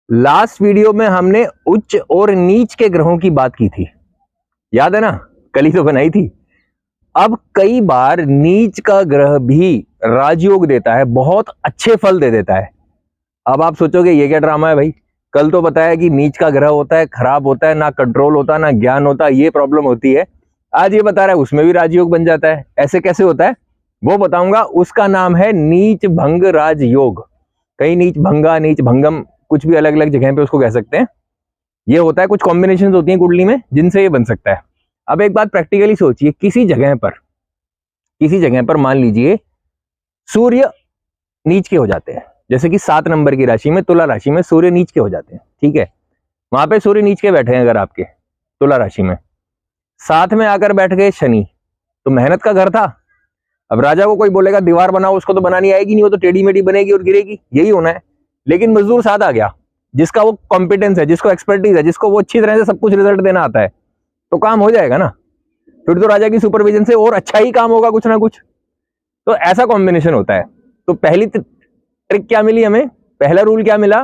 Last video में हमने उच्च और नीच के ग्रहों की बात की थी, याद है ना? कल ही तो बनाई थी। अब कई बार नीच का ग्रह भी राजयोग देता है, बहुत अच्छे फल दे देता है। अब आप सोचोगे ये क्या ड्रामा है भाई, कल तो बताया कि नीच का ग्रह होता है, खराब होता है, ना कंट्रोल होता, ना ज्ञान होता, ये प्रॉब्लम होती है। आज ये बता रहा है उसमें भी राजयोग बन जाता है, ऐसे कैसे होता है वो बताऊंगा। उसका नाम है नीच भंग राजयोग। कहीं नीच भंगा, नीच भंगम, कुछ भी अलग अलग जगह पे उसको कह सकते हैं। ये होता है, कुछ कॉम्बिनेशन होती हैं कुंडली में जिनसे ये बन सकता है। अब एक बात प्रैक्टिकली सोचिए, किसी जगह पर मान लीजिए सूर्य नीच के हो जाते हैं, जैसे कि 7 नंबर की राशि में, तुला राशि में सूर्य नीच के हो जाते हैं, ठीक है। वहां पे सूर्य नीच के बैठे हैं अगर आपके तुला राशि में, साथ में आकर बैठ गए शनि, तो मेहनत का घर था। अब राजा को कोई बोलेगा दीवार बनाओ, उसको तो बनानी आएगी नहीं, वो तो टेढ़ी मेढ़ी बनेगी और गिरेगी, यही होना है। लेकिन मजदूर साथ आ गया, जिसका वो कॉम्पिटेंस है, जिसको एक्सपर्टीज है, जिसको वो अच्छी तरह से सब कुछ रिजल्ट देना आता है, तो काम हो जाएगा ना। फिर तो राजा की सुपरविजन से और अच्छा ही काम होगा कुछ ना कुछ। तो ऐसा कॉम्बिनेशन होता है। तो पहली ट्रिक क्या मिली हमें, पहला रूल क्या मिला,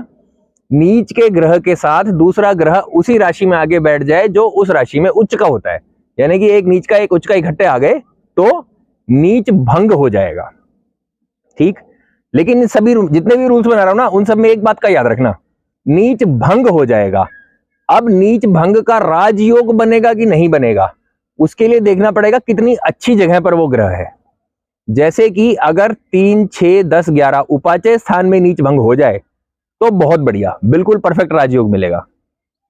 नीच के ग्रह के साथ दूसरा ग्रह उसी राशि में आगे बैठ जाए जो उस राशि में उच्च का होता है। यानी कि एक नीच का एक उच्च का इकट्ठे आ गए तो नीच भंग हो जाएगा, ठीक। लेकिन सभी जितने भी रूल्स बना रहा हूं ना, उन सब में एक बात का याद रखना, नीच भंग हो जाएगा। अब नीच भंग का राजयोग बनेगा कि नहीं बनेगा, उसके लिए देखना पड़ेगा कितनी अच्छी जगह पर वो ग्रह है। जैसे कि अगर 3, 6, 10, 11 उपाचय स्थान में नीच भंग हो जाए तो बहुत बढ़िया, बिल्कुल परफेक्ट राजयोग मिलेगा।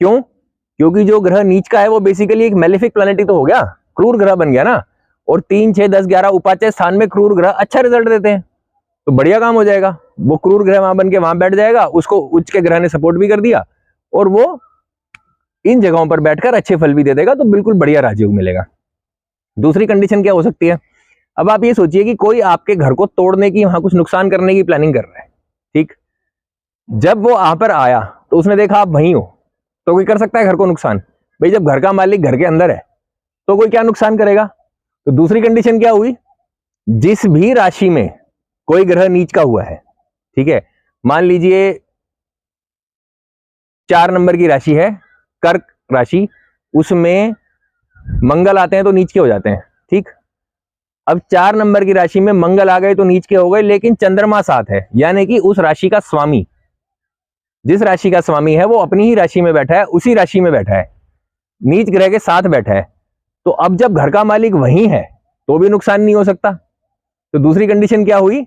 क्यों? क्योंकि जो ग्रह नीच का है वो बेसिकली एक मेलेफिक प्लैनेट ही तो हो गया, क्रूर ग्रह बन गया ना। और 3, 6, 10, 11 उपाचय स्थान में क्रूर ग्रह अच्छा रिजल्ट देते हैं, तो बढ़िया काम हो जाएगा। वो क्रूर ग्रह वहां बन के वहां बैठ जाएगा, उसको उच्च के ग्रह ने सपोर्ट भी कर दिया और वो इन जगहों पर बैठकर अच्छे फल भी दे देगा, तो बिल्कुल बढ़िया राजयोग मिलेगा। दूसरी कंडीशन क्या हो सकती है, अब आप ये सोचिए कि कोई आपके घर को तोड़ने की, वहां कुछ नुकसान करने की प्लानिंग कर रहा है, ठीक। जब वो वहां पर आया तो उसने देखा आप वहीं हो, तो कोई कर सकता है घर को नुकसान? भाई जब घर का मालिक घर के अंदर है तो कोई क्या नुकसान करेगा। तो दूसरी कंडीशन क्या हुई, जिस भी राशि में कोई ग्रह नीच का हुआ है, ठीक है, मान लीजिए 4 नंबर की राशि है कर्क राशि, उसमें मंगल आते हैं तो नीच के हो जाते हैं, ठीक। अब 4 नंबर की राशि में मंगल आ गए तो नीच के हो गए, लेकिन चंद्रमा साथ है, यानी कि उस राशि का स्वामी, जिस राशि का स्वामी है वो अपनी ही राशि में बैठा है, उसी राशि में बैठा है, नीच ग्रह के साथ बैठा है। तो अब जब घर का मालिक वहीं है तो भी नुकसान नहीं हो सकता। तो दूसरी कंडीशन क्या हुई,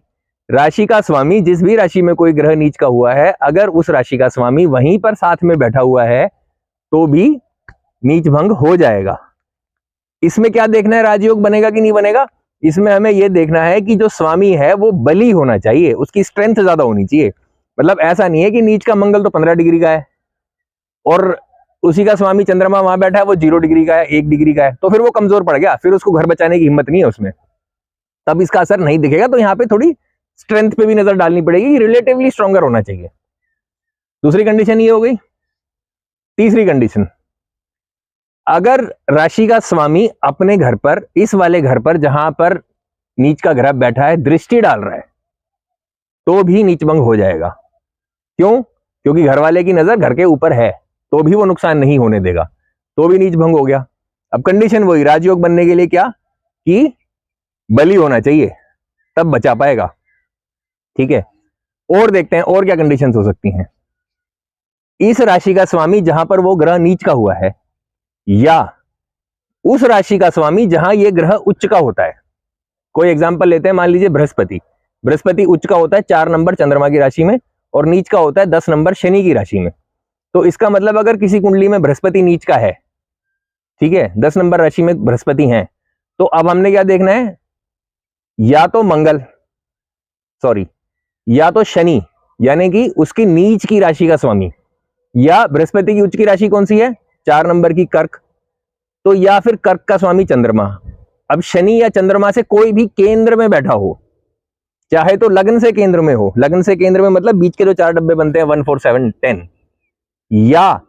राशि का स्वामी, जिस भी राशि में कोई ग्रह नीच का हुआ है, अगर उस राशि का स्वामी वहीं पर साथ में बैठा हुआ है तो भी नीच भंग हो जाएगा। इसमें क्या देखना है, राजयोग बनेगा कि नहीं बनेगा? इसमें हमें यह देखना है कि जो स्वामी है वो बली होना चाहिए, उसकी स्ट्रेंथ ज्यादा होनी चाहिए। मतलब ऐसा नहीं है कि नीच का मंगल तो 15 डिग्री का है और उसी का स्वामी चंद्रमा वहां बैठा है वो 0 डिग्री का है, 1 डिग्री का है, तो फिर वो कमजोर पड़ गया, फिर उसको घर बचाने की हिम्मत नहीं है उसमें, तब इसका असर नहीं दिखेगा। तो यहाँ पे थोड़ी स्ट्रेंथ पे भी नजर डालनी पड़ेगी, रिलेटिवली स्ट्रॉन्गर होना चाहिए। दूसरी कंडीशन ये हो गई। तीसरी कंडीशन, अगर राशि का स्वामी अपने घर पर, इस वाले घर पर जहां पर नीच का ग्रह बैठा है, दृष्टि डाल रहा है तो भी नीच भंग हो जाएगा। क्यों? क्योंकि घर वाले की नजर घर के ऊपर है, तो भी वो नुकसान नहीं होने देगा, तो भी नीच भंग हो गया। अब कंडीशन वही, राजयोग बनने के लिए क्या, कि बली होना चाहिए, तब बचा पाएगा, ठीक है। और देखते हैं और क्या कंडीशंस हो सकती हैं। इस राशि का स्वामी जहां पर वो ग्रह नीच का हुआ है, या उस राशि का स्वामी जहां ये ग्रह उच्च का होता है। कोई एग्जांपल लेते हैं, मान लीजिए बृहस्पति उच्च का होता है 4 नंबर चंद्रमा की राशि में और नीच का होता है 10 नंबर शनि की राशि में। तो इसका मतलब अगर किसी कुंडली में बृहस्पति नीच का है, ठीक है, 10 नंबर राशि में बृहस्पति है, तो अब हमने क्या देखना है, या तो शनि, यानी कि उसकी नीच की राशि का स्वामी, या बृहस्पति की उच्च की राशि कौन सी है, 4 नंबर की कर्क, तो या फिर कर्क का स्वामी चंद्रमा। अब शनि या चंद्रमा से कोई भी केंद्र में बैठा हो, चाहे तो लग्न से केंद्र में हो, लग्न से केंद्र में मतलब बीच के जो 4 डब्बे बनते हैं 1, 4, 7, 10, या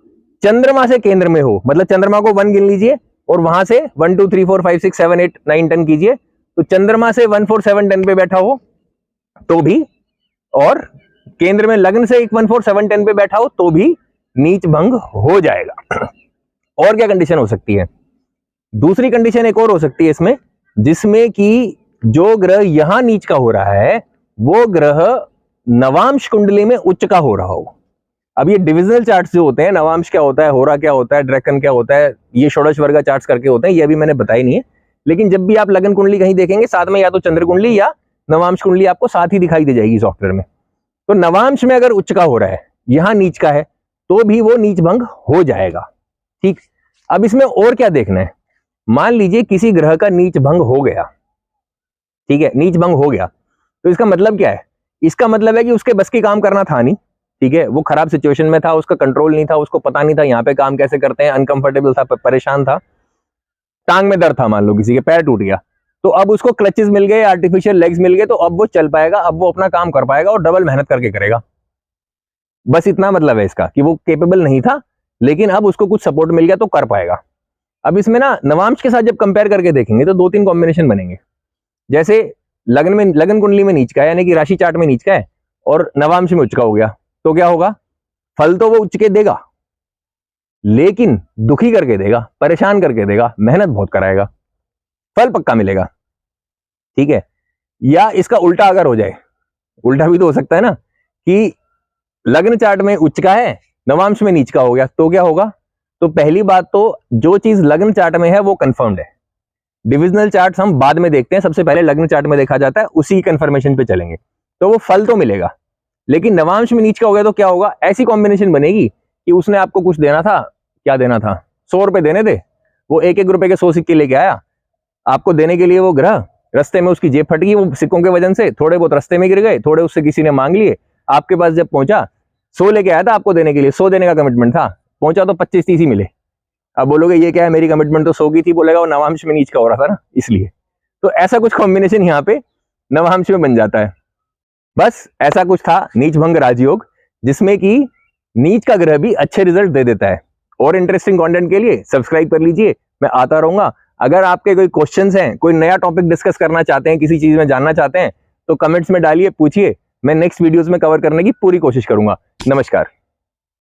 चंद्रमा से केंद्र में हो, मतलब चंद्रमा को 1 गिन लीजिए और वहां से 1, 2, 3, 4, 5, 6, 7, 8, 9, 10 कीजिए, तो चंद्रमा से 1, 4, 7, 10 पे बैठा हो तो भी, और केंद्र में लग्न से 114 710 पे बैठा हो तो भी नीच भंग हो जाएगा। और क्या कंडीशन हो सकती है? दूसरी कंडीशन एक और हो सकती है इसमें, जिसमें कि जो ग्रह यहां नीच का हो रहा है वो ग्रह नवांश कुंडली में उच्च का हो रहा हो। अब ये डिविजनल चार्ट्स जो होते हैं, नवांश क्या होता है, होरा क्या होता है, ड्रैकन क्या होता है, ये षोडश वर्ग चार्ट्स करके होते हैं, ये अभी मैंने बताई नहीं है। लेकिन जब भी आप लग्न कुंडली कहीं देखेंगे साथ में या तो चंद्र कुंडली या नवांश कुंडली आपको साथ ही दिखाई दे जाएगी सॉफ्टवेयर में। तो नवांश में अगर उच्च का हो रहा है, यहां नीच का है, तो भी वो नीच भंग हो जाएगा। ठीक, अब इसमें और क्या देखना है? मान लीजिए किसी ग्रह का नीच भंग हो गया, ठीक है, नीच भंग हो गया, तो इसका मतलब क्या है? इसका मतलब है कि उसके बस की काम करना था नहीं, ठीक है, वो खराब सिचुएशन में था, उसका कंट्रोल नहीं था, उसको पता नहीं था यहाँ पे काम कैसे करते हैं, अनकंफर्टेबल था, परेशान था, टांग में दर्द था, मान लो किसी के पैर टूट गया, तो अब उसको क्लचेस मिल गए, आर्टिफिशियल लेग्स मिल गए, तो अब वो चल पाएगा, अब वो अपना काम कर पाएगा और डबल मेहनत करके करेगा। बस इतना मतलब है इसका कि वो केपेबल नहीं था, लेकिन अब उसको कुछ सपोर्ट मिल गया तो कर पाएगा। अब इसमें ना नवांश के साथ जब कंपेयर करके देखेंगे तो 2-3 कॉम्बिनेशन बनेंगे। जैसे लग्न कुंडली में नीच का है, यानी कि राशि चार्ट में नीच का है, और नवांश में उच्च का हो गया, तो क्या होगा? फल तो वो उच्च के देगा, लेकिन दुखी करके देगा, परेशान करके देगा, मेहनत बहुत कराएगा, फल पक्का मिलेगा। ठीक है, या इसका उल्टा अगर हो जाए, उल्टा भी तो हो सकता है ना, कि लग्न चार्ट में उच्च का है, नवांश में नीच का हो गया, तो क्या होगा? तो पहली बात तो जो चीज लग्न चार्ट में है वो कंफर्म्ड है। डिविजनल चार्ट हम बाद में देखते हैं, सबसे पहले लग्न चार्ट में देखा जाता है, उसी कंफर्मेशन पे चलेंगे, तो वो फल तो मिलेगा। लेकिन नवांश में नीच का हो गया तो क्या होगा? ऐसी कॉम्बिनेशन बनेगी कि उसने आपको कुछ देना था, क्या देना था? 100 रुपए देने थे, वो 1-1 रुपए के 100 सिक्के लेके आया आपको देने के लिए। वो ग्रह रास्ते में उसकी जेब फट गई, वो सिक्कों के वजन से थोड़े बहुत रास्ते में गिर गए, थोड़े उससे किसी ने मांग लिए, आपके पास जब पहुंचा 100 लेके आया था आपको देने के लिए, 100 देने का कमिटमेंट था, पहुंचा तो 25-30 ही मिले। अब बोलोगे ये क्या है, मेरी कमिटमेंट तो 100 की थी, बोलेगा वो नवांश में नीच का हो रहा था ना, इसलिए। तो ऐसा कुछ कॉम्बिनेशन यहाँ पे नवांश में बन जाता है। बस ऐसा कुछ था नीच भंग राजयोग, जिसमें कि नीच का ग्रह भी अच्छे रिजल्ट दे देता है। और इंटरेस्टिंग कंटेंट के लिए सब्सक्राइब कर लीजिए, मैं आता रहूंगा। अगर आपके कोई क्वेश्चंस हैं, कोई नया टॉपिक डिस्कस करना चाहते हैं, किसी चीज में जानना चाहते हैं, तो कमेंट्स में डालिए, पूछिए, मैं नेक्स्ट वीडियोस में कवर करने की पूरी कोशिश करूंगा। नमस्कार।